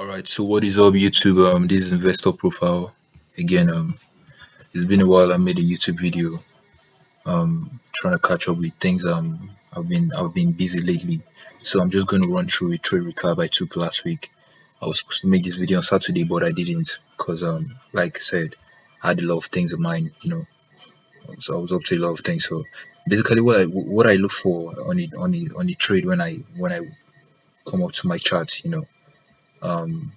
Alright, so what is up YouTube? This is Investor Profile. Again, it's been a while I made a YouTube video. Trying to catch up with things. I've been busy lately. So I'm just gonna run through a trade recap I took last week. I was supposed to make this video on Saturday, but I didn't because like I said, I had a lot of things in mind. So I was up to a lot of things. So basically what I look for on the trade when I come up to my chart. Um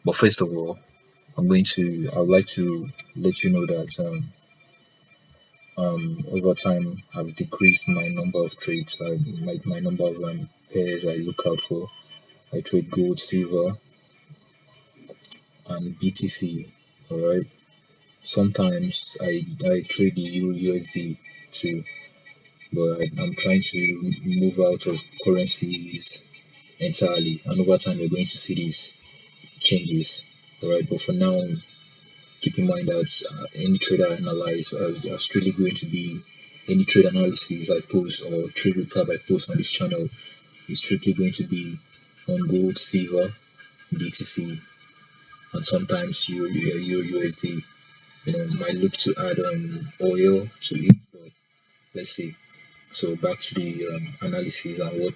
but first of all, I would like to let you know that over time I've decreased my number of trades, my number of pairs I look out for. I trade gold, silver, and BTC. All right. Sometimes I trade the Euro USD too, but I'm trying to move out of currencies entirely, and over time you're going to see these changes. All right. But for now, keep in mind that any trade I analyze are strictly going to be any trade analysis I post or trade recap I post on this channel is strictly going to be on gold, silver, BTC, and sometimes Euro USD. Might look to add oil to it, but let's see. So back to the analysis and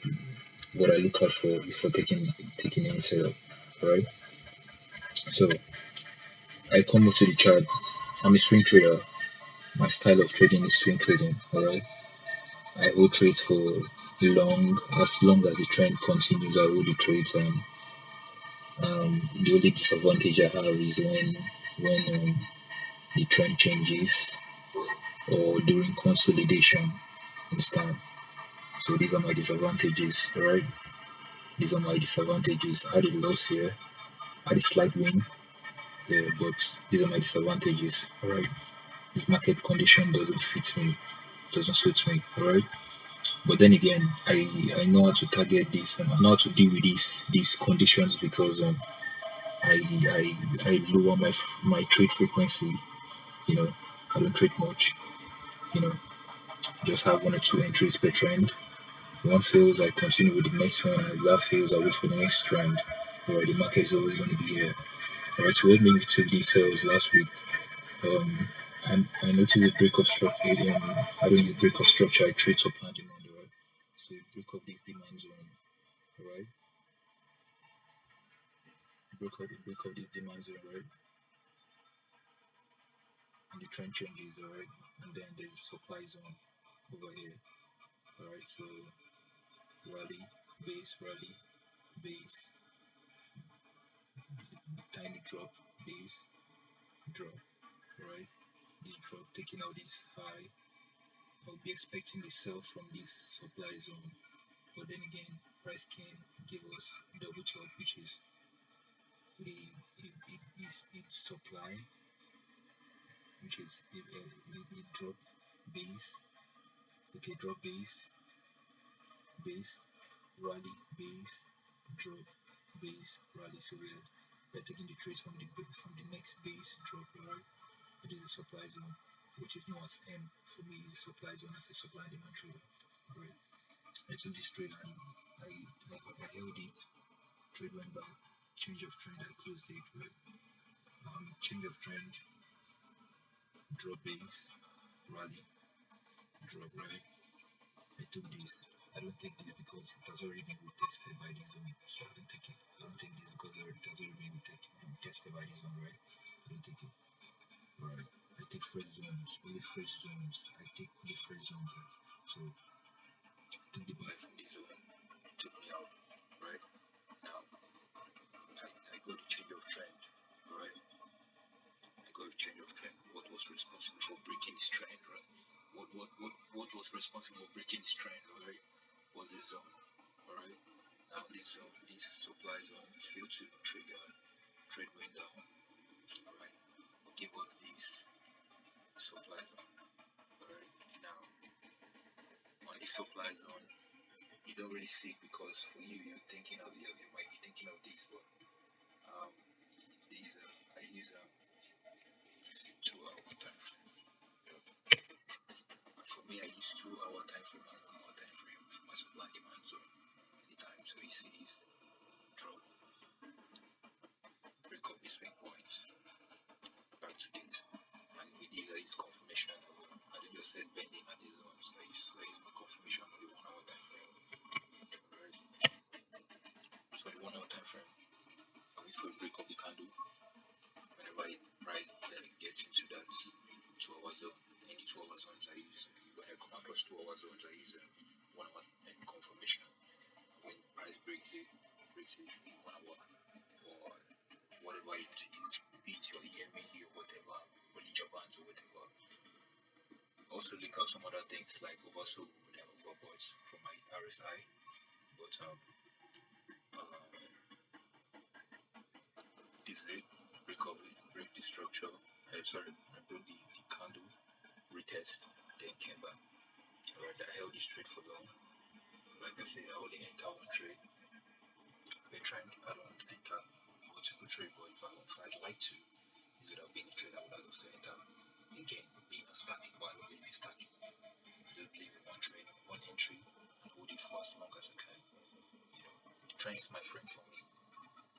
what I look out for before taking any setup. All right. So I come up to the chart. I'm a swing trader. My style of trading is swing trading. All right. I hold trades for long as the trend continues. I hold the trades. The only disadvantage I have is when the trend changes or during consolidation. Understand? So these are my disadvantages. All right. These are my disadvantages. I had a loss here. I had a slight win. Yeah, but these are my disadvantages. All right. This market condition doesn't fit me. Doesn't suit me. All right. But then again, I know how to target this and I know how to deal with these conditions because I lower my trade frequency. You know, I don't trade much. You know, just have one or two entries per trend. One fails, I continue with the next one. As that fails, I wait for the next trend. Alright, the market is always going to be here. Alright, so what made me take these sales last week? I noticed a break of structure. I don't use break of structure. I trade supply and demand. Alright, so a break of this demand zone. Alright, break of this demand zone. Right, and the trend changes. Alright, and then there's a supply zone over here. Alright, so rally, base, tiny drop, base, drop. Alright, this drop taking out this high. I'll be expecting the sell from this supply zone, but then again, price can give us double top, which is a supply, which is a drop base. Okay, drop base, rally, base, drop, base, rally. So we're taking the trades from the next base drop. Right, it is a supply zone, which is known as M. For me, is a supply zone as a supply and demand trader. Right. I took this trade and I held it. Trade went back. Change of trend. I closed it. Right. Change of trend. Drop base. Rally. Drop. Right. I took this. I don't take this because it has already been retested by this zone. So I don't take it. I don't take this because it has already been tested by this zone. Right. I don't take it. Right. I take fresh zones. Only fresh zones. I take only fresh zones. Right. So I took the buy from this zone. It took me out. Right. Now I got a change of trend. Right. I got a change of trend. What was responsible for breaking this trend? Right. What was responsible for breaking this trend? Right. Was this zone. Alright. Now this zone, this supply zone failed to trigger. Trade went down. Alright. Give us this supply zone. Alright. Now on this supply zone, you don't really see because for you you might be thinking of this, but these I use 2 hour time frame. For me, I use 2 hour time frame and 1 hour time frame for my supply demand zone anytime. So you see this drop. use confirmation I think just said bending at this zone, so I use my confirmation on the 1 hour time frame. Right. So the 1 hour time frame, I wait for a break of the candle. Whenever the price gets into that 2 hour zone, any 2 hour zones I use. When I come across 2 hour zones, I use 1 hour confirmation. When price breaks it in 1 hour or whatever you want to use, be it your EMA or whatever, Bollinger Bands or whatever. Also look at some other things like oversold and overbought for my RSI, but this recovery, break the structure, broke the candle, retest, then came back. Alright, I held it straight for long. Like I said, I only enter one trade. I don't enter multiple trade, but if I'd like to, this would have been a trade I would have loved to enter. Again, being a stacking, but I don't really be stacking. I just believe in one trade, one entry, and hold it for as long as I can. You know, the trend is my friend for me.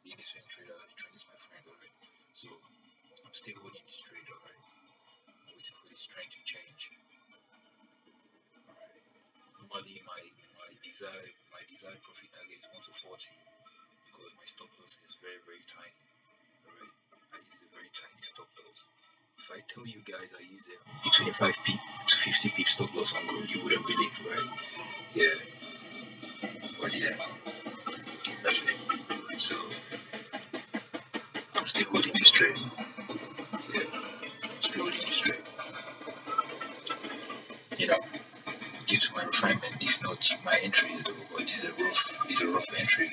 Being a swing trader, the trend is my friend, alright. So I'm still holding this trade, alright. I'm waiting for this trend to change. Alright. Normally my desired profit target is 1 to 40 because my stop loss is very, very tiny. Alright. I use a very tiny stop loss. If I tell you guys I use a 25 pip to 50 pip stop loss on gold, you wouldn't believe, right? Yeah. But yeah, that's it. So I'm still holding this trade. Yeah, I'm still holding this trade. You know, due to my refinement, this is not my entry, but this is a rough entry.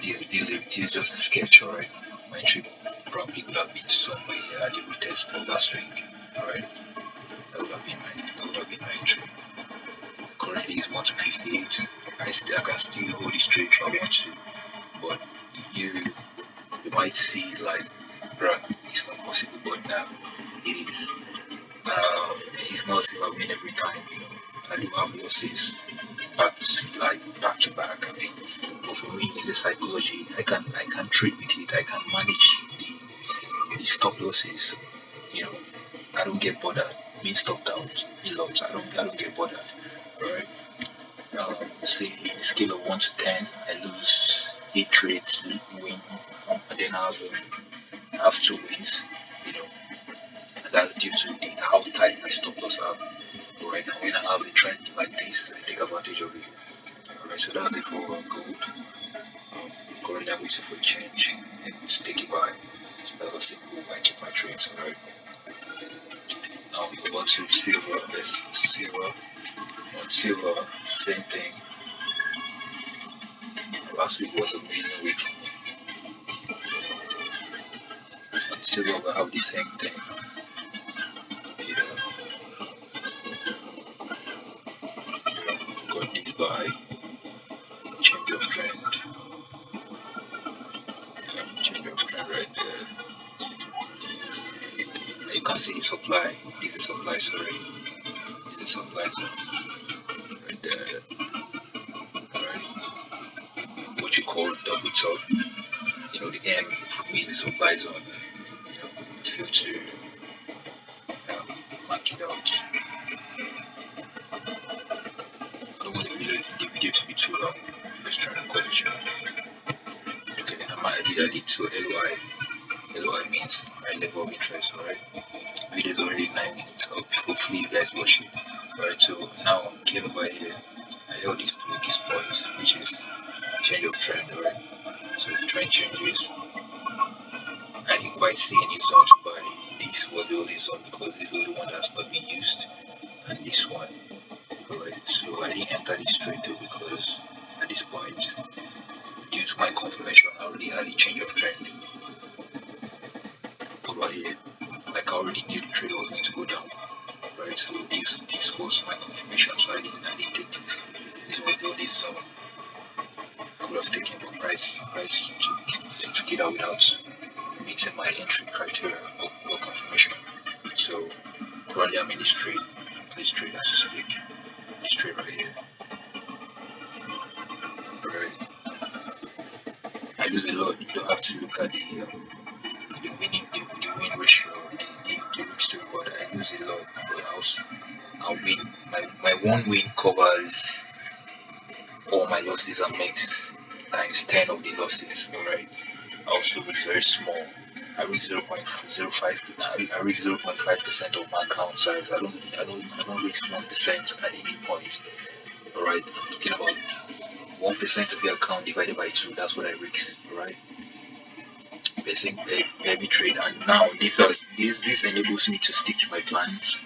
This is just a sketch, alright. My entry probably could have been somewhere at the retest of last week, alright. That would have been my entry. Currently it's 1 to 58. I can still hold this trade if I want to, but you might see like, bruh, it's not possible, but now it is. It's not as if I win every time, you know. I do have losses back to back. I mean, but for me, it's a psychology. I can trade with it. I can manage the stop losses. You know, I don't get bothered being stopped out. The lots. I don't get bothered. Alright. Say scale of 1 to 10, I lose 8 trades, win, and then I have 2 wins. You know, and that's due to how tight my stop loss are. Right now, when I have a trend like this, I take advantage of it. Alright, so that's it for gold. Currently, I'm waiting for a change and to take it by. That's a simple. I keep my trades. Alright. Now we over to silver. On silver, same thing. Last week was an amazing week for me. On silver, we have the same thing. Got this buy, change of trend. Change of trend right there. You can see supply. This is supply, sorry. This is supply zone right there. Alright. What you call double top. You know, the M for me is the supply zone. You know, feel to mark it out. I don't want the video to be too long. I'm just trying to cut it short. Okay, I did so LOI. LOI means high level of interest, alright? Video is already 9 minutes up. Hopefully you guys watch it. Alright, so now I came over here. I held this point, which is change of trend, alright? So the trend changes. I didn't quite see any zone to buy. This was the only zone because this was the one that's not being used. And this one. Alright, so I didn't enter this trade though because at this point, due to my confirmation, I already had a change of trend over here. Like I already knew the trade was going to go down. Right, so this was my confirmation, so I didn't take this. This was the only zone I would have taken, but price took it out without meeting my entry criteria or confirmation. So currently I'm in this trade as you speak. This trade right here. Alright. I lose a lot. You don't have to look at the win ratio, the risk to reward, I lose a lot, but I'll win. My one win covers all my losses and makes times 10 of the losses. Alright. Also, it's very small. I reach 0.05. I reach 0.5% of my account size. I don't reach 1% at any point. Alright. I'm talking about 1% of your account divided by 2. That's what I risk. Alright. Basic heavy trade, and now this enables me to stick to my plans.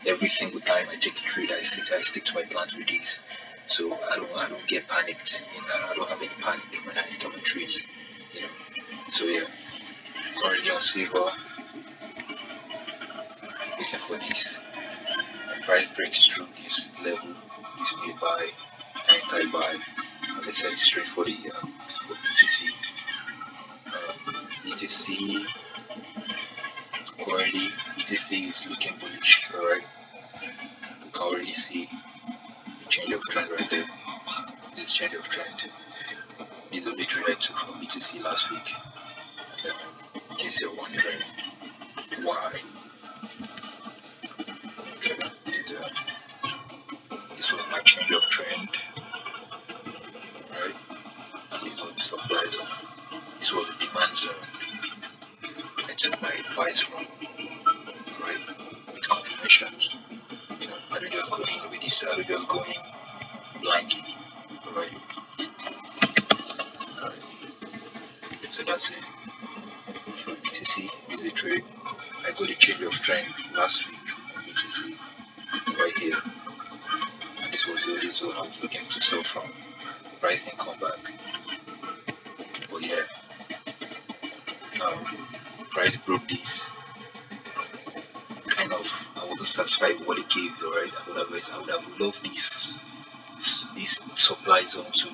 Every single time I take a trade, I stick to my plans with this. So I don't get panicked. I don't have any panic when I enter my trades. So yeah, currently on silver, waiting for this. My price breaks through this level, this may buy, anti-buy. Like I said, it's straight for BTC. BTC currently, BTC is looking bullish. Alright, you can already see the change of trend right there. This change of trend. This is a trade I took from BTC last week. And then this is wondering why. Okay, this was my change of trend. Right? And this was the supply zone. This was the demand zone. I took my advice from, right, with confirmations. I don't just go in with this, I don't just go in blindly. Alright. So that's it. For BTC is a trade. I got a change of trend last week on BTC right here. And this was the only zone I was looking to sell from. Price didn't come back. But yeah. Price broke this. Kind of, I wasn't satisfied with what it gave, right? I would have loved this supply zone to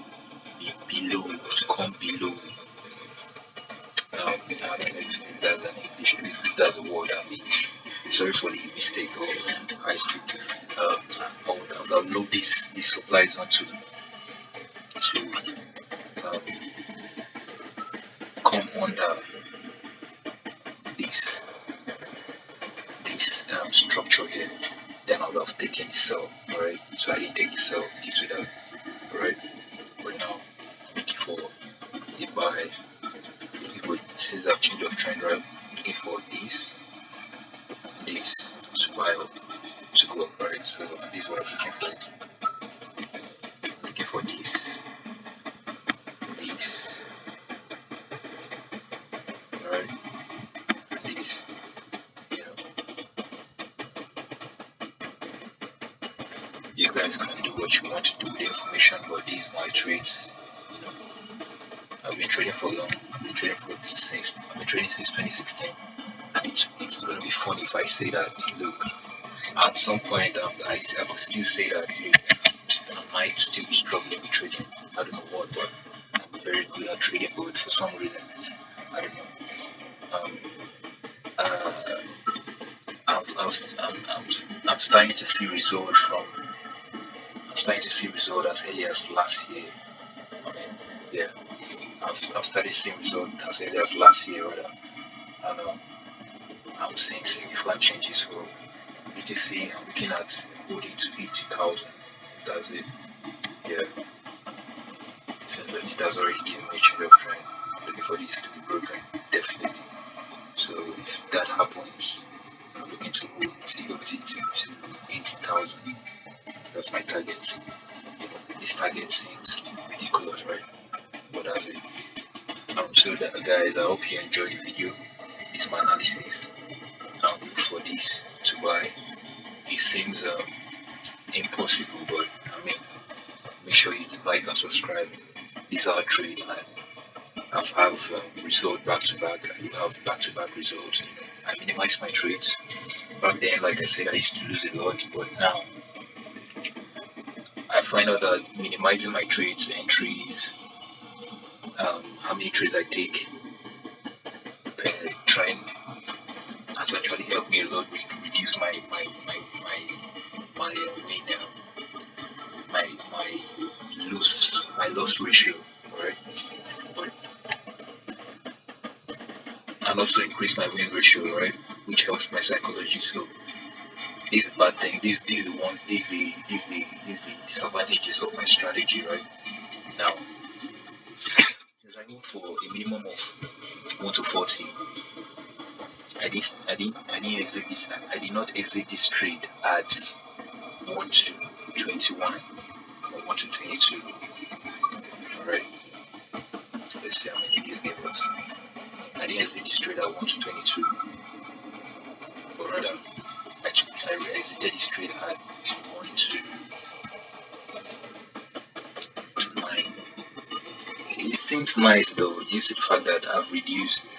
be below, to come below. I don't know if that's an English, if that's a word. I mean, sorry for the mistake or I speak. I would have loved this supply zone to come under this structure here. Then I would have taken the sell, alright? So I didn't take the sell due to that, alright? But now looking for a buy, looking for since I've change of trend, right? Looking for this to buy up, to go up, right? So this is what I'm looking for. Looking for this, alright? This. You guys can do what you want to do with the information, but these are my trades. I've been trading for long. I've been trading since 2016, and it's going to be fun if I say that. Look, at some point, I could still say that. Look, I might still be struggling with trading. I don't know what, but I'm very good at trading. But for some reason, I don't know. I'm starting to see results from. I'm starting to see results as early as last year. Yeah, I've started seeing results as early as last year, rather. And I'm seeing significant changes for BTC. I'm looking at holding to 80,000. That's it. Yeah. Since it has already given me a change of trend, I'm looking for this to be broken, definitely. So if that happens, I'm looking to hold TOT to 80,000. That's my target. This target seems ridiculous, right? But that's it. So that, guys, I hope you enjoyed the video. This is my analysis. I'll look for this to buy. It seems impossible, but I mean, make sure you like and subscribe. This is our trade, and I've have result back to back. I do have back to back results. I minimize my trades. Back then, like I said, I used to lose a lot, but now I find out that minimizing my trades, entries, how many trades I take per trend has actually helped me a lot reduce my loss ratio, right? But and also increase my win ratio, right? Which helps my psychology. So this is a bad thing. This is the disadvantages of my strategy, right? Now, since I hold for a minimum of 1 to 40, I did not exit this trade at 1 to 21 or 1 to 22. Alright, let's see how many this gave us. I didn't exit this trade at 1 to 22, but rather I exited this trade at 1 to 9. It seems nice though, due to the fact that I've reduced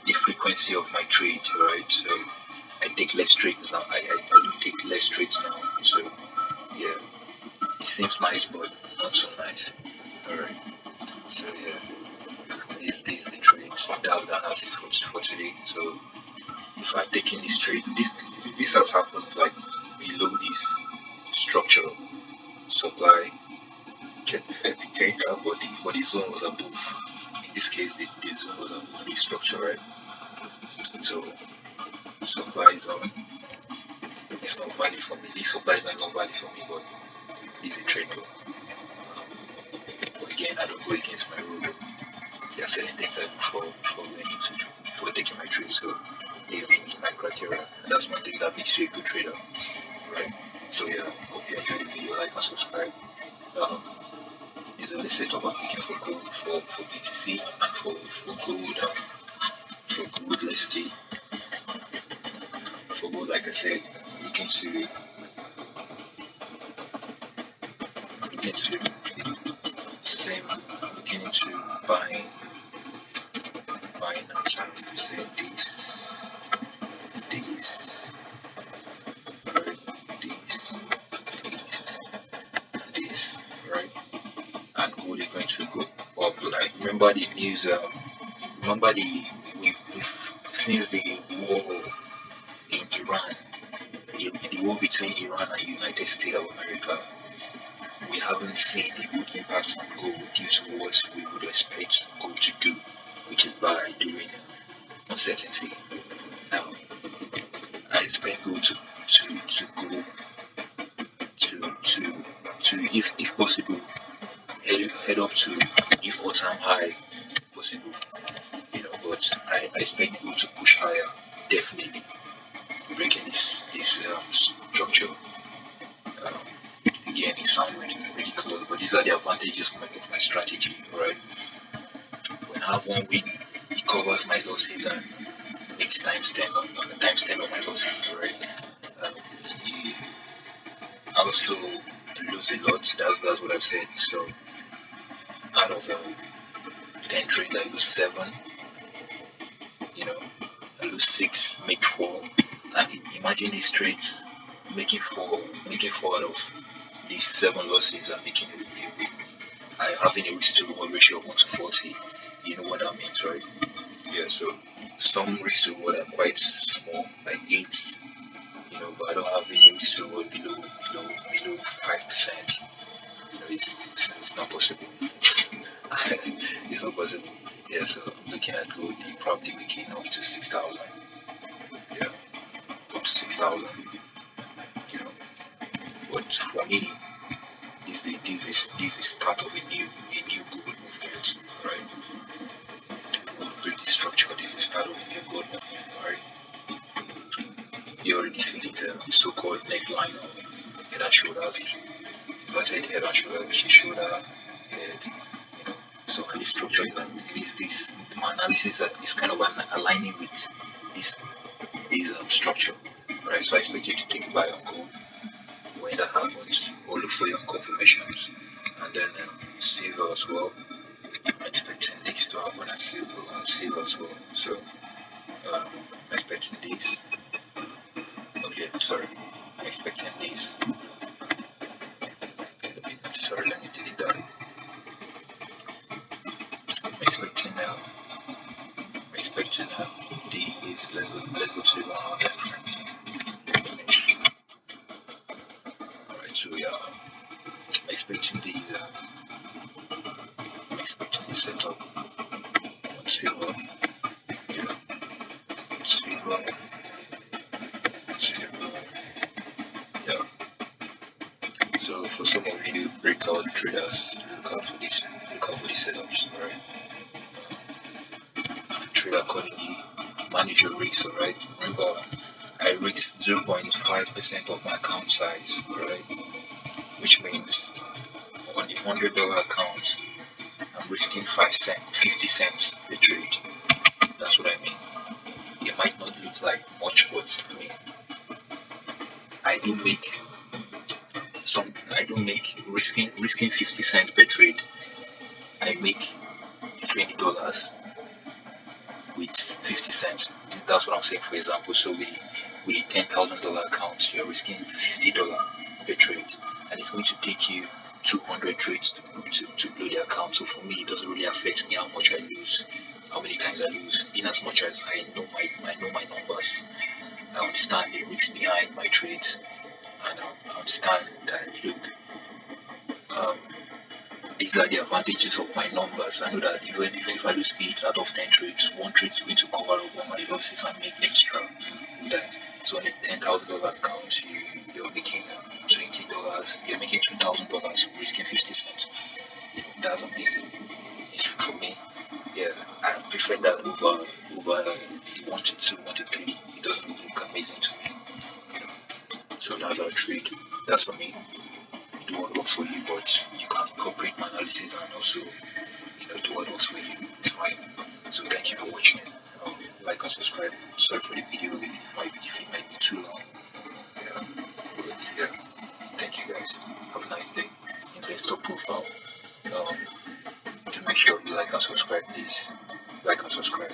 the frequency of my trade, right? So I take less trades now. I do take less trades now. So yeah, it seems nice, but not so nice. Alright, so yeah, this is the trades. That's the analysis for today. So if I'm taking this trade, this has happened like below this structure supply okay, but the zone was above. In this case, the zone was above the structure, right? So supply zone is not valid for me. This supply zone is not valid for me, but this is a trade though. But again, I don't go against my rule. There are certain things I look for when I need to do for taking my trade. So this is my criteria. And that's one thing that makes you a good trader, right? So yeah, hope you enjoyed the video. Like and subscribe. There's a setup I'm looking for gold for BTC and for gold, let's see. For gold, like I said, looking to same, looking into buying and say these, right, these, right, and gold is going to go up. Like remember the news, remember we've since the war in Iran, the war between Iran and United States of America, we haven't seen a good impact on gold due to what we would expect gold to do, which is buy during uncertainty. Now, I expect gold to go to if possible head up to new all-time high possible, but I expect gold to push higher, definitely breaking this structure. Again, it sounds ridiculous, but these are the advantages of my strategy, right? When I have one win, it covers my losses and makes times 10 of my losses, right? Um, I also lose a lot. That's what I've said. So out of 10 trades, I lose 7. I lose 6, make 4. And imagine these trades making 4 out of these 7 losses and making a win. I having a risk to reward ratio of 1 to 40. You know what that means, right? Yeah, so some risk to reward are quite small, like 8, but I don't have any risk to reward below 5%. It's not possible. It's not possible. Yeah, so I'm looking at gold probably making up to 6,000. Yeah, up to 6,000. But for me, this is start of a new gold movement, right? Gold break the structure. This is start of a new gold movement, right? You already see this so-called neckline, head and shoulders, inverted head and shoulders, which is shoulder, head. So and the structure is this my analysis that is kind of aligning with this structure, right? So I expect you to take buy on gold when that happens, or look for your confirmations, and then silver as well. I'm expecting this to happen as silver as well. So I'm expecting this. Okay, sorry, I'm expecting this. Sorry, let me delete that. I'm expecting these. Let's go to the 1 hour time frame. Alright, so yeah, I'm expecting these. I'm expecting this setup on silver. Yeah, Yeah. So for some of you breakout traders, look out for this. Look out for these setups, alright? Trade accordingly. Manage your risks, alright? Remember, I risk 0.5% of my account size, alright? Which means on the $100 account, I'm risking 50 cents per trade. That's what I mean. It might not look like much, but I mean, I do make risking 50 cents per trade. I make $20 with 50 cents. That's what I'm saying. For example, so with a $10,000 account, you're risking $50 per trade, and it's going to take you 200 trades to blow the account. So for me, it doesn't really affect me how much I lose, how many times I lose, in as much as I know my numbers. I understand the risks behind my trades, and I understand that look, these are the advantages of my numbers. I know that even if I lose 8 out of 10 trades, one trade is going to cover up all my losses and make extra with that. So on a $10,000 account, you're making $20, you're making $2,000, risking 50 cents. That's amazing. For me, yeah, I prefer that over 1 to 2, 1 to 3. It doesn't look amazing to me. So that's our trade. That's for me. Do what works for you, but you can incorporate my analysis and also do what works for you. It's fine. So thank you for watching. Like and subscribe. Sorry for the video if it might be too long. Yeah. Thank you guys. Have a nice day. Investor profile. To make sure you like and subscribe, please. Like and subscribe.